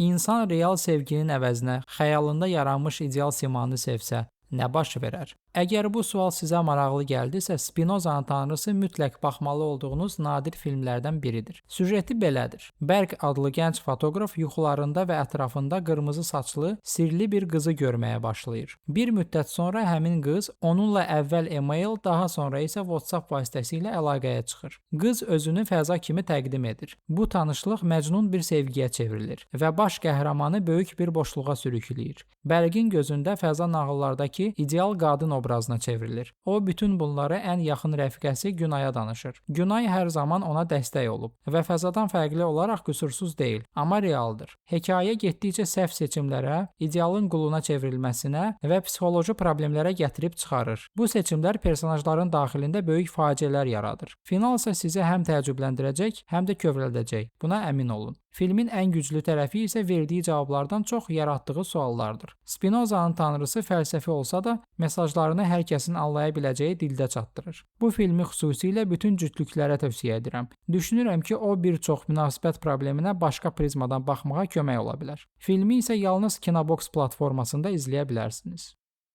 İnsan real sevginin əvəzinə xəyalında yaranmış ideal simanı sevsə, nə baş verər? Əgər bu sual sizə maraqlı gəldisə, Spinozanın Tanrısı mütləq baxmalı olduğunuz nadir filmlərdən biridir. Süjeti belədir. Berg adlı gənc fotoqraf yuxularında və ətrafında qırmızı saçlı, sirli bir qızı görməyə başlayır. Bir müddət sonra həmin qız onunla əvvəl email, daha sonra isə WhatsApp vasitəsilə əlaqəyə çıxır. Qız özünü fəza kimi təqdim edir. Bu tanışlıq məcnun bir sevgiyə çevrilir və baş qəhrəmanı böyük bir boşluğa sürükləyir. Bergin gözündə fəza nağıllardakı ideal qadın obrazına çevrilir. O bütün bunları ən yaxın rəfiqəsi Günaya danışır. Günay hər zaman ona dəstək olub və fəzadan fərqli olaraq qüsursuz deyil, amma realdır. Hekayə getdikcə səhv seçimlərə, idealın quluna çevrilməsinə və psixoloji problemlərə gətirib çıxarır. Bu seçimlər personajların daxilində böyük faciələr yaradır. Final isə sizi həm təəccübləndirəcək, həm də kövrəldəcək. Buna əmin olun. Filmin ən güclü tərəfi isə verdiyi cavablardan çox yaratdığı suallardır. Spinozanın Tanrısı fəlsəfi olsa da, mesajlarını hər kəsin anlaya biləcəyi dildə çatdırır. Bu filmi xüsusilə bütün cütlüklərə tövsiyə edirəm. Düşünürəm ki, o bir çox münasibət probleminə başqa prizmadan baxmağa kömək ola bilər. Filmi isə yalnız Kinobox platformasında izləyə bilərsiniz.